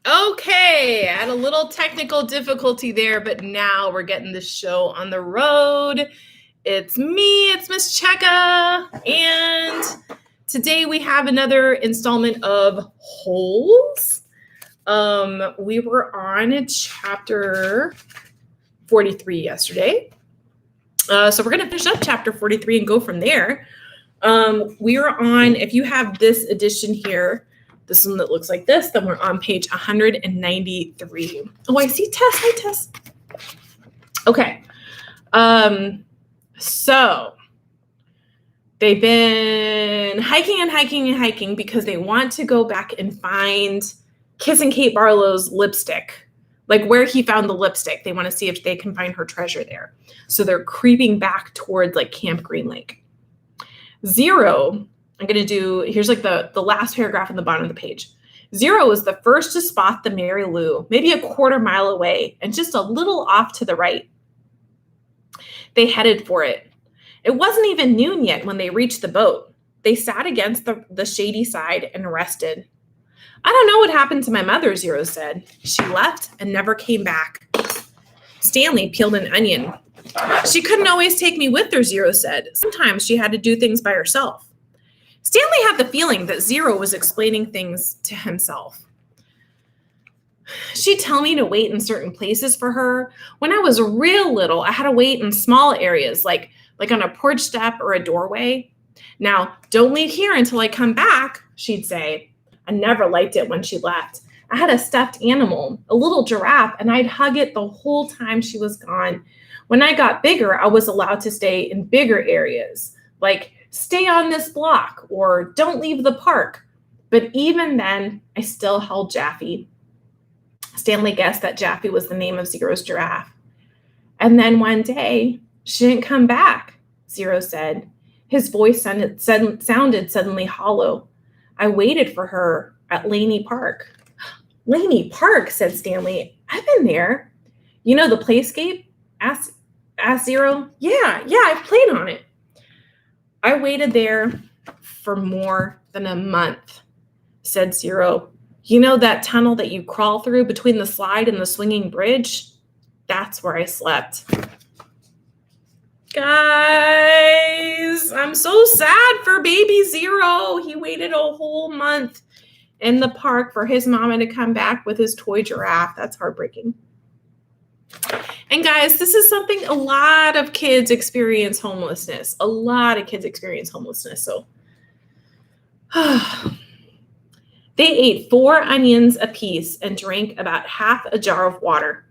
Okay, I had a little technical difficulty there, but now we're getting the show on the road. It's me, it's Miss Checka, and today we have another installment of Holes. We were on chapter 43 yesterday. So we're going to finish up chapter 43 and go from there. We are on, if you have this edition here, this one that looks like this, then we're on page 193. Oh, I see Tess. Hi, Tess. Okay. So they've been hiking and hiking and hiking because they want to go back and find Kissing Kate Barlow's lipstick, like where he found the lipstick. They want to see if they can find her treasure there. So they're creeping back towards like Camp Green Lake. Zero, I'm going to do, here's like the last paragraph on the bottom of the page. Zero was the first to spot the Mary Lou, maybe a quarter mile away and just a little off to the right. They headed for it. It wasn't even noon yet when they reached the boat. They sat against the shady side and rested. I don't know what happened to my mother, Zero said. She left and never came back. Stanley peeled an onion. She couldn't always take me with her, Zero said. Sometimes she had to do things by herself. Stanley had the feeling that Zero was explaining things to himself. She'd tell me to wait in certain places for her. When I was real little, I had to wait in small areas, like on a porch step or a doorway. Now, don't leave here until I come back, she'd say. I never liked it when she left. I had a stuffed animal, a little giraffe, and I'd hug it the whole time she was gone. When I got bigger, I was allowed to stay in bigger areas, like stay on this block or don't leave the park. But even then, I still held Jaffe. Stanley guessed that Jaffe was the name of Zero's giraffe. And then one day, she didn't come back, Zero said. His voice sounded suddenly hollow. I waited for her at Laney Park. Laney Park, said Stanley. I've been there. You know the playscape? Asked Zero. Yeah, I've played on it. I waited there for more than a month, said Zero. You know that tunnel that you crawl through between the slide and the swinging bridge? That's where I slept. Guys, I'm so sad for baby Zero. He waited a whole month in the park for his mama to come back with his toy giraffe. That's heartbreaking. And guys, this is something a lot of kids experience homelessness. A lot of kids experience homelessness. So they ate 4 onions apiece and drank about half a jar of water.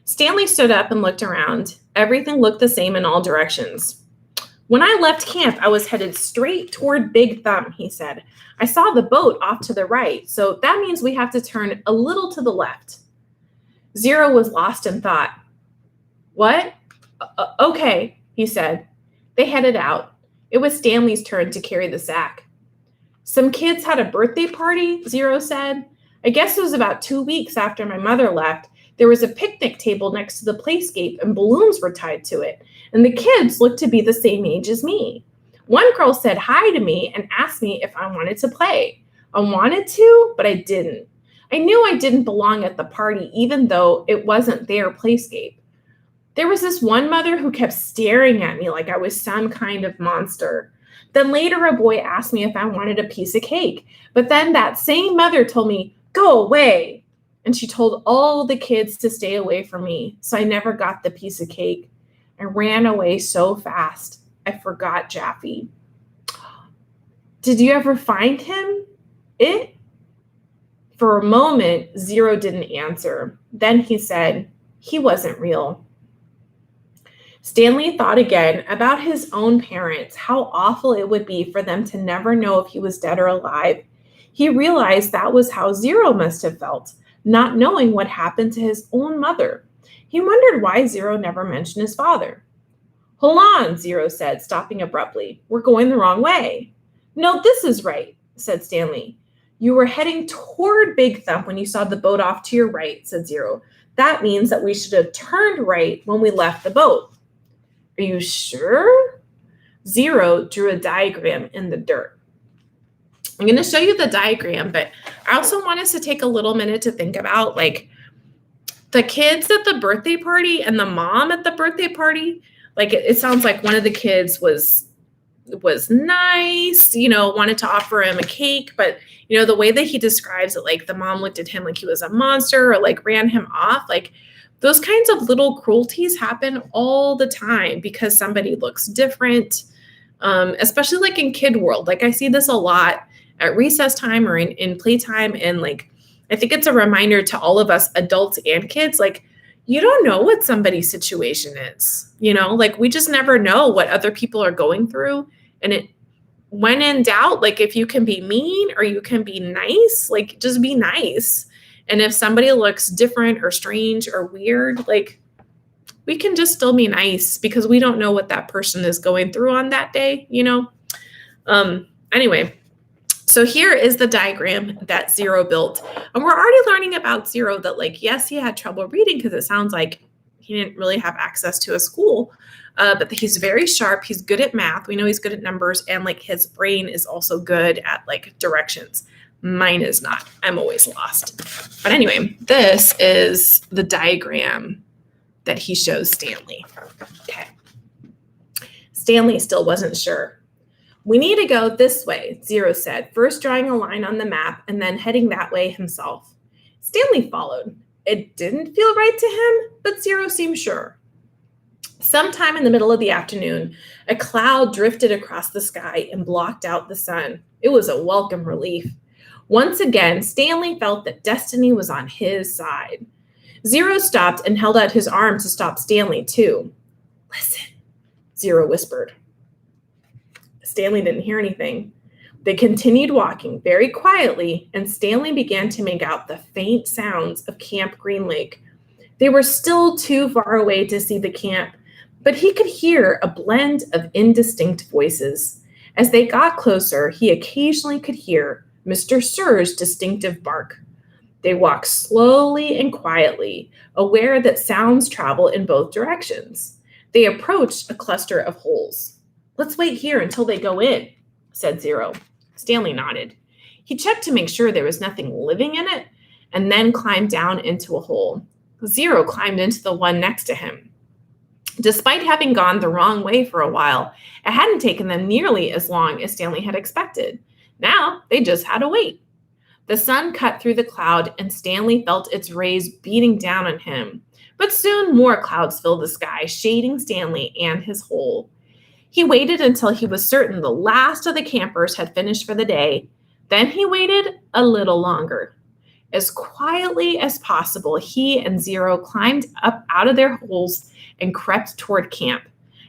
Stanley stood up and looked around. Everything looked the same in all directions. When I left camp, I was headed straight toward Big Thumb, he said. I saw the boat off to the right, so that means we have to turn a little to the left. Zero was lost in thought. What? Okay, he said. They headed out. It was Stanley's turn to carry the sack. Some kids had a birthday party, Zero said. I guess it was about 2 weeks after my mother left. There was a picnic table next to the playscape and balloons were tied to it. And the kids looked to be the same age as me. One girl said hi to me and asked me if I wanted to play. I wanted to, but I didn't. I knew I didn't belong at the party, even though it wasn't their playscape. There was this one mother who kept staring at me like I was some kind of monster. Then later a boy asked me if I wanted a piece of cake. But then that same mother told me, go away. And she told all the kids to stay away from me. So I never got the piece of cake. I ran away so fast, I forgot Jaffe. Did you ever find him? For a moment, Zero didn't answer. Then he said, he wasn't real. Stanley thought again about his own parents, how awful it would be for them to never know if he was dead or alive. He realized that was how Zero must have felt, not knowing what happened to his own mother. He wondered why Zero never mentioned his father. Hold on, Zero said, stopping abruptly. We're going the wrong way. No, this is right, said Stanley. You were heading toward Big Thump when you saw the boat off to your right, said Zero. That means that we should have turned right when we left the boat. Are you sure? Zero drew a diagram in the dirt. I'm going to show you the diagram, but I also want us to take a little minute to think about like the kids at the birthday party and the mom at the birthday party. Like it sounds like one of the kids was nice, wanted to offer him a cake, but the way that he describes it, like the mom looked at him like he was a monster or like ran him off, like those kinds of little cruelties happen all the time because somebody looks different, especially like in kid world. Like I see this a lot at recess time or in playtime. And like, I think it's a reminder to all of us adults and kids, like, you don't know what somebody's situation is, like we just never know what other people are going through. And when in doubt, like if you can be mean or you can be nice, like just be nice. And if somebody looks different or strange or weird, like we can just still be nice because we don't know what that person is going through on that day, Anyway, so here is the diagram that Zero built. And we're already learning about Zero that like, yes, he had trouble reading because it sounds like he didn't really have access to a school, but he's very sharp. He's good at math. We know he's good at numbers, and like his brain is also good at like directions. Mine is not. I'm always lost. But anyway, this is the diagram that he shows Stanley. Okay. Stanley still wasn't sure. We need to go this way, Zero said, first drawing a line on the map and then heading that way himself. Stanley followed. It didn't feel right to him, but Zero seemed sure. Sometime in the middle of the afternoon, a cloud drifted across the sky and blocked out the sun. It was a welcome relief. Once again, Stanley felt that destiny was on his side. Zero stopped and held out his arm to stop Stanley, too. Listen, Zero whispered. Stanley didn't hear anything. They continued walking very quietly, and Stanley began to make out the faint sounds of Camp Green Lake. They were still too far away to see the camp, but he could hear a blend of indistinct voices. As they got closer, he occasionally could hear Mr. Sir's distinctive bark. They walked slowly and quietly, aware that sounds travel in both directions. They approached a cluster of holes. Let's wait here until they go in, said Zero. Stanley nodded. He checked to make sure there was nothing living in it and then climbed down into a hole. Zero climbed into the one next to him. Despite having gone the wrong way for a while, it hadn't taken them nearly as long as Stanley had expected. Now they just had to wait. The sun cut through the cloud and Stanley felt its rays beating down on him. But soon more clouds filled the sky, shading Stanley and his hole. He waited until he was certain the last of the campers had finished for the day. Then he waited a little longer. As quietly as possible, he and Zero climbed up out of their holes and crept toward camp.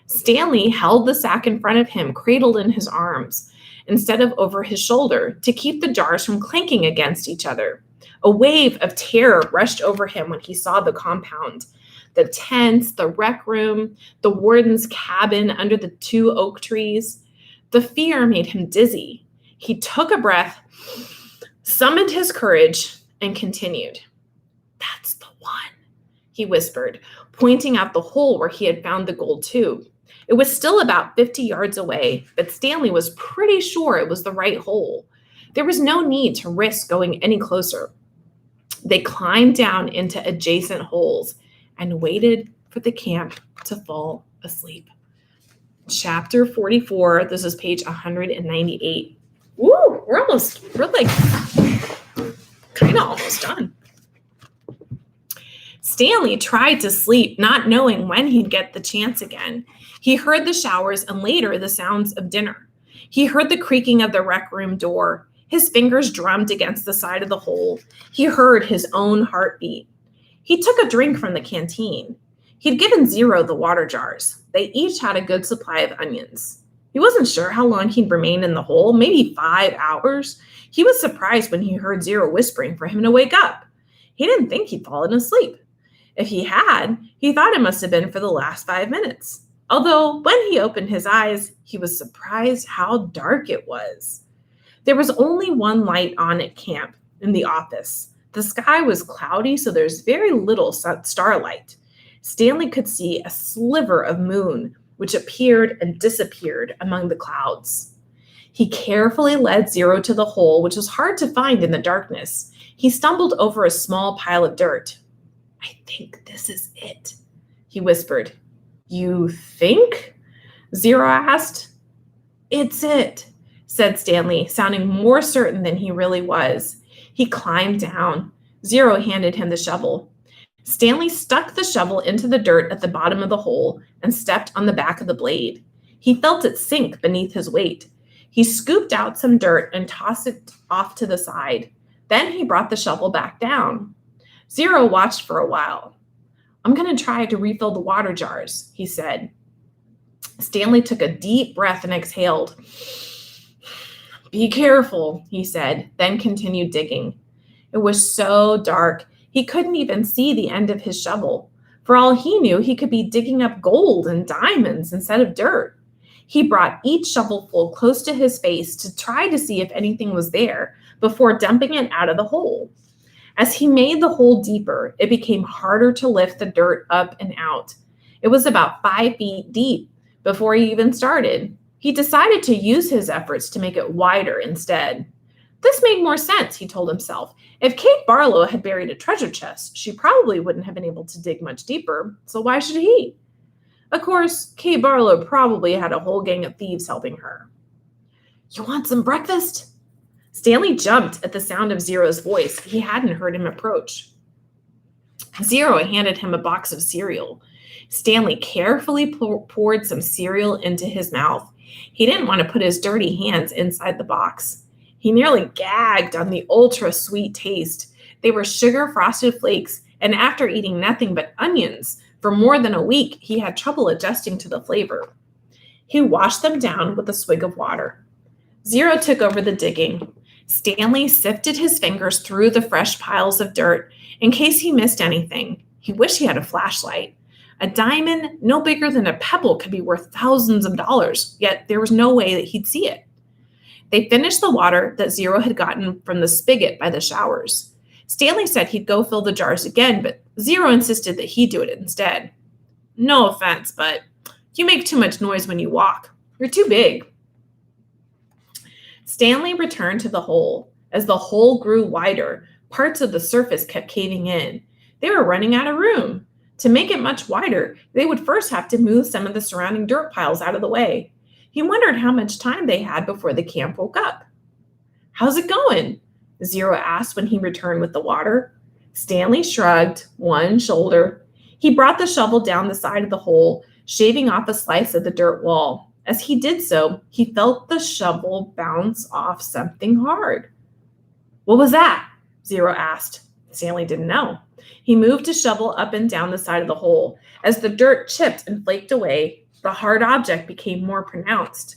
Stanley held the sack in front of him, cradled in his arms, instead of over his shoulder, to keep the jars from clanking against each other. A wave of terror rushed over him when he saw the compound. The tents, the rec room, the warden's cabin under the 2 oak trees. The fear made him dizzy. He took a breath, summoned his courage, and continued. That's the one, he whispered, pointing out the hole where he had found the gold tube. It was still about 50 yards away, but Stanley was pretty sure it was the right hole. There was no need to risk going any closer. They climbed down into adjacent holes and waited for the camp to fall asleep. Chapter 44, this is page 198. Woo, we're like kind of almost done. Stanley tried to sleep, not knowing when he'd get the chance again. He heard the showers and later the sounds of dinner. He heard the creaking of the rec room door. His fingers drummed against the side of the hole. He heard his own heartbeat. He took a drink from the canteen. He'd given Zero the water jars. They each had a good supply of onions. He wasn't sure how long he'd remain in the hole, maybe 5 hours. He was surprised when he heard Zero whispering for him to wake up. He didn't think he'd fallen asleep. If he had, he thought it must have been for the last 5 minutes. Although when he opened his eyes, he was surprised how dark it was. There was only one light on at camp, in the office. The sky was cloudy, so there's very little starlight. Stanley could see a sliver of moon, which appeared and disappeared among the clouds. He carefully led Zero to the hole, which was hard to find in the darkness. He stumbled over a small pile of dirt. "I think this is it," he whispered. "You think?" Zero asked. "It's it," said Stanley, sounding more certain than he really was. He climbed down. Zero handed him the shovel. Stanley stuck the shovel into the dirt at the bottom of the hole and stepped on the back of the blade. He felt it sink beneath his weight. He scooped out some dirt and tossed it off to the side. Then he brought the shovel back down. Zero watched for a while. "I'm going to try to refill the water jars," he said. Stanley took a deep breath and exhaled. "Be careful," he said, then continued digging. It was so dark, he couldn't even see the end of his shovel. For all he knew, he could be digging up gold and diamonds instead of dirt. He brought each shovelful close to his face to try to see if anything was there before dumping it out of the hole. As he made the hole deeper, it became harder to lift the dirt up and out. It was about 5 feet deep before he even started. He decided to use his efforts to make it wider instead. This made more sense, he told himself. If Kate Barlow had buried a treasure chest, she probably wouldn't have been able to dig much deeper, so why should he? Of course, Kate Barlow probably had a whole gang of thieves helping her. "You want some breakfast?" Stanley jumped at the sound of Zero's voice. He hadn't heard him approach. Zero handed him a box of cereal. Stanley carefully poured some cereal into his mouth. He didn't want to put his dirty hands inside the box. He nearly gagged on the ultra-sweet taste. They were sugar-frosted flakes, and after eating nothing but onions for more than a week, he had trouble adjusting to the flavor. He washed them down with a swig of water. Zero took over the digging. Stanley sifted his fingers through the fresh piles of dirt in case he missed anything. He wished he had a flashlight. A diamond no bigger than a pebble could be worth thousands of dollars, yet there was no way that he'd see it. They finished the water that Zero had gotten from the spigot by the showers. Stanley said he'd go fill the jars again, but Zero insisted that he do it instead. "No offense, but you make too much noise when you walk. You're too big." Stanley returned to the hole. As the hole grew wider, parts of the surface kept caving in. They were running out of room. To make it much wider, they would first have to move some of the surrounding dirt piles out of the way. He wondered how much time they had before the camp woke up. "How's it going?" Zero asked when he returned with the water. Stanley shrugged one shoulder. He brought the shovel down the side of the hole, shaving off a slice of the dirt wall. As he did so, he felt the shovel bounce off something hard. "What was that?" Zero asked. Stanley didn't know. He moved his shovel up and down the side of the hole. As the dirt chipped and flaked away, the hard object became more pronounced.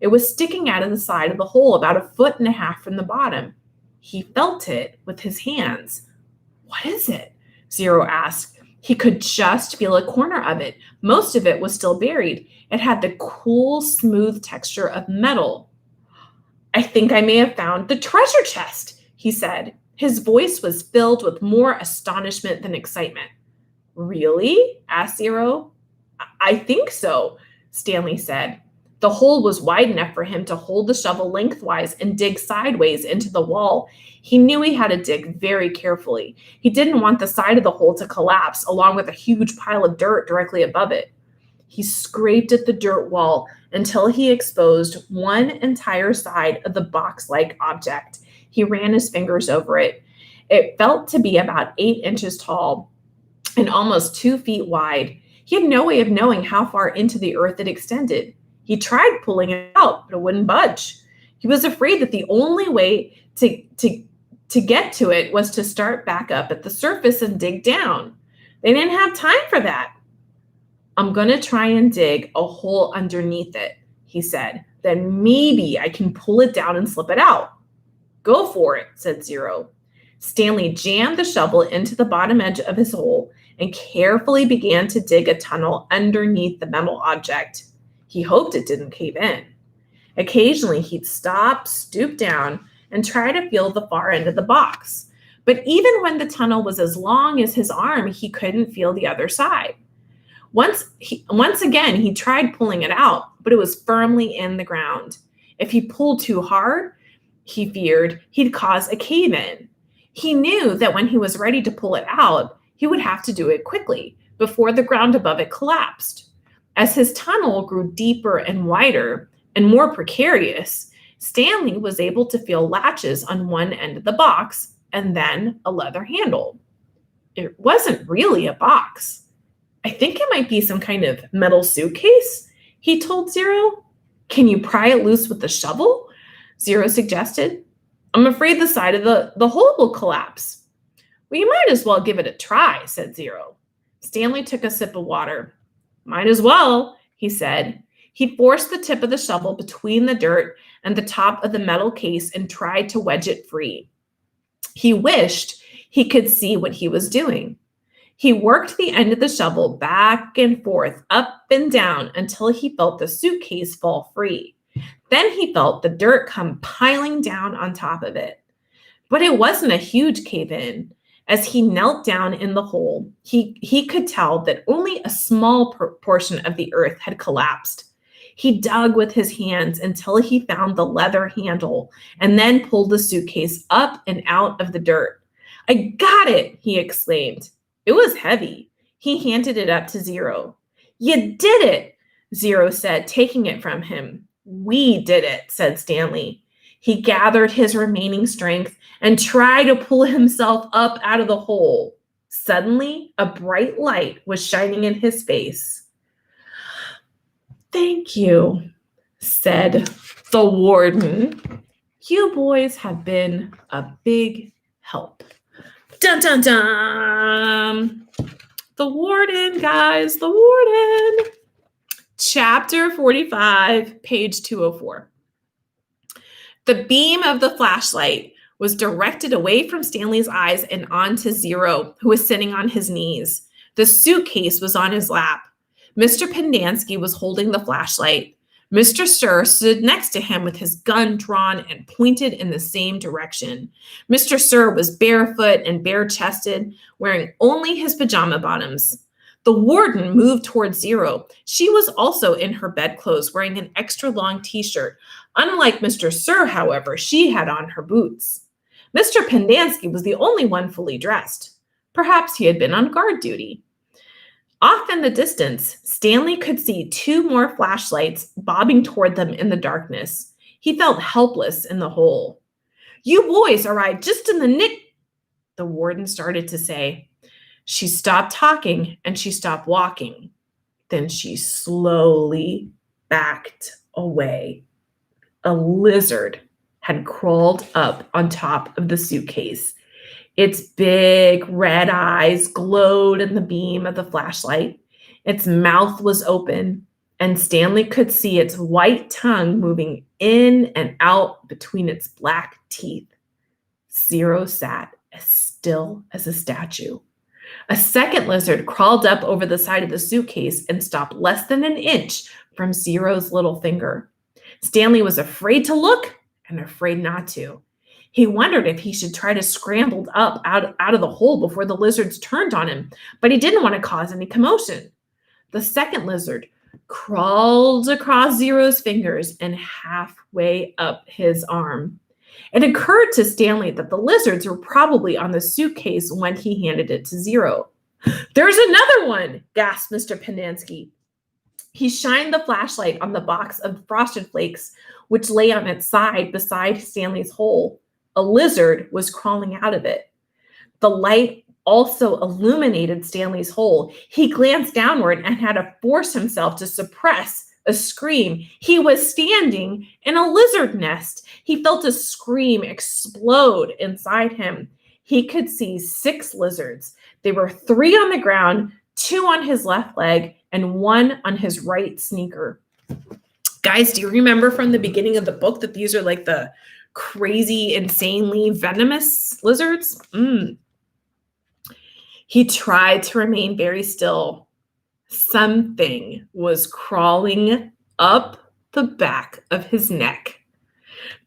It was sticking out of the side of the hole about 1.5 feet from the bottom. He felt it with his hands. "What is it?" Zero asked. He could just feel a corner of it. Most of it was still buried. It had the cool, smooth texture of metal. "I think I may have found the treasure chest," he said. His voice was filled with more astonishment than excitement. "Really?" asked Zero. I think so," Stanley said. The hole was wide enough for him to hold the shovel lengthwise and dig sideways into the wall. He knew he had to dig very carefully. He didn't want the side of the hole to collapse along with a huge pile of dirt directly above it. He scraped at the dirt wall until he exposed one entire side of the box-like object. He ran his fingers over it. It felt to be about 8 inches tall and almost 2 feet wide. He had no way of knowing how far into the earth it extended. He tried pulling it out, but it wouldn't budge. He was afraid that the only way to get to it was to start back up at the surface and dig down. They didn't have time for that. "I'm going to try and dig a hole underneath it," he said. "Then maybe I can pull it down and slip it out." "Go for it," said Zero. Stanley jammed the shovel into the bottom edge of his hole and carefully began to dig a tunnel underneath the metal object. He hoped it didn't cave in. Occasionally, he'd stop, stoop down, and try to feel the far end of the box. But even when the tunnel was as long as his arm, he couldn't feel the other side. Once again, he tried pulling it out, but it was firmly in the ground. If he pulled too hard, he feared he'd cause a cave-in. He knew that when he was ready to pull it out, he would have to do it quickly before the ground above it collapsed. As his tunnel grew deeper and wider and more precarious, Stanley was able to feel latches on one end of the box and then a leather handle. It wasn't really a box. I think it might be some kind of metal suitcase, he told Zero. Can you pry it loose with the shovel? Zero suggested. I'm afraid the side of the hole will collapse. Well, you might as well give it a try, said Zero. Stanley took a sip of water. Might as well, he said. He forced the tip of the shovel between the dirt and the top of the metal case and tried to wedge it free. He wished he could see what he was doing. He worked the end of the shovel back and forth, up and down, until he felt the suitcase fall free. Then he felt the dirt come piling down on top of it. But it wasn't a huge cave-in. As he knelt down in the hole, he could tell that only a small portion of the earth had collapsed. He dug with his hands until he found the leather handle and then pulled the suitcase up and out of the dirt. I got it, he exclaimed. It was heavy. He handed it up to Zero. You did it, Zero said, taking it from him. We did it, said Stanley. He gathered his remaining strength and tried to pull himself up out of the hole. Suddenly, a bright light was shining in his face. Thank you, said the warden. You boys have been a big help. Dun, dun, dun. The warden, guys, the warden. Chapter 45, page 204. The beam of the flashlight was directed away from Stanley's eyes and onto Zero, who was sitting on his knees. The suitcase was on his lap. Mr. Pendanski was holding the flashlight. Mr. Sir stood next to him with his gun drawn and pointed in the same direction. Mr. Sir was barefoot and bare-chested, wearing only his pajama bottoms. The warden moved towards Zero. She was also in her bedclothes, wearing an extra-long t-shirt. Unlike Mr. Sir, however, she had on her boots. Mr. Pendanski was the only one fully dressed. Perhaps he had been on guard duty. Off in the distance, Stanley could see two more flashlights bobbing toward them in the darkness. He felt helpless in the hole. You boys arrived just in the nick, the warden started to say. She stopped talking and she stopped walking. Then she slowly backed away. A lizard had crawled up on top of the suitcase. Its big red eyes glowed in the beam of the flashlight. Its mouth was open, and Stanley could see its white tongue moving in and out between its black teeth. Zero sat as still as a statue. A second lizard crawled up over the side of the suitcase and stopped less than an inch from Zero's little finger. Stanley was afraid to look and afraid not to. He wondered if he should try to scramble up out of the hole before the lizards turned on him, but he didn't want to cause any commotion. The second lizard crawled across Zero's fingers and halfway up his arm. It occurred to Stanley that the lizards were probably on the suitcase when he handed it to Zero. There's another one, gasped Mr. Pendanski. He shined the flashlight on the box of Frosted Flakes, which lay on its side beside Stanley's hole. A lizard was crawling out of it. The light also illuminated Stanley's hole. He glanced downward and had to force himself to suppress a scream. He was standing in a lizard nest. He felt a scream explode inside him. He could see 6 lizards. There were 3 on the ground, 2 on his left leg, and 1 on his right sneaker. Guys, do you remember from the beginning of the book that these are like the crazy, insanely venomous lizards? He tried to remain very still. Something was crawling up the back of his neck.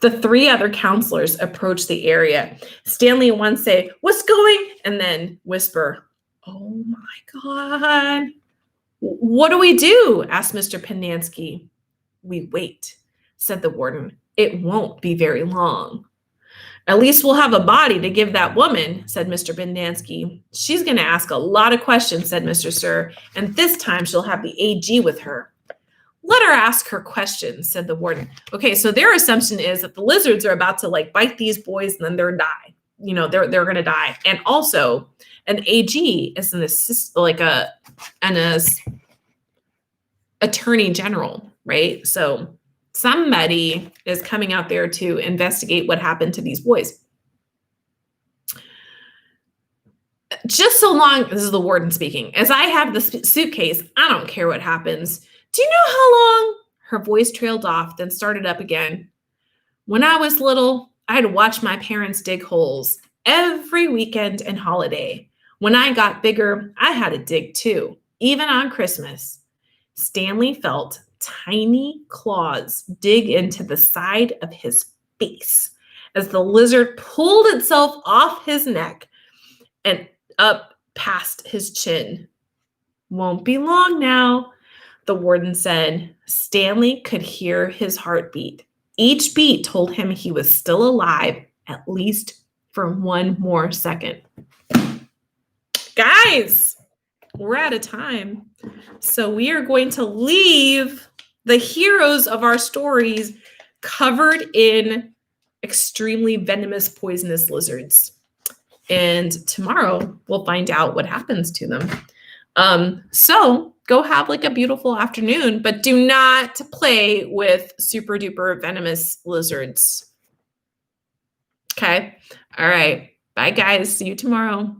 The 3 other counselors approached the area. Stanley once say, "What's going?" and then whisper, "Oh my God." "What do we do?" asked Mr. Pendanski. "We wait," said the warden. It won't be very long. At least we'll have a body to give that woman, said Mr. Bendansky. She's going to ask a lot of questions, said Mr. Sir, and this time she'll have the AG with her. Let her ask her questions, said the warden. Okay, so their assumption is that the lizards are about to like bite these boys and then they're die. You know, they're going to die. And also, an AG is an assist, like an attorney general, right? So somebody is coming out there to investigate what happened to these boys. Just so long, this is the warden speaking, as I have the suitcase, I don't care what happens. Do you know how long? Her voice trailed off, then started up again. When I was little, I had to watch my parents dig holes every weekend and holiday. When I got bigger, I had to dig too, even on Christmas. Stanley felt tiny claws dig into the side of his face as the lizard pulled itself off his neck and up past his chin. Won't be long now, the warden said. Stanley could hear his heartbeat. Each beat told him he was still alive, at least for one more second. Guys, we're out of time. So we are going to leave the heroes of our stories covered in extremely venomous, poisonous lizards. And tomorrow we'll find out what happens to them. So go have like a beautiful afternoon, but do not play with super duper venomous lizards. Okay. All right. Bye guys. See you tomorrow.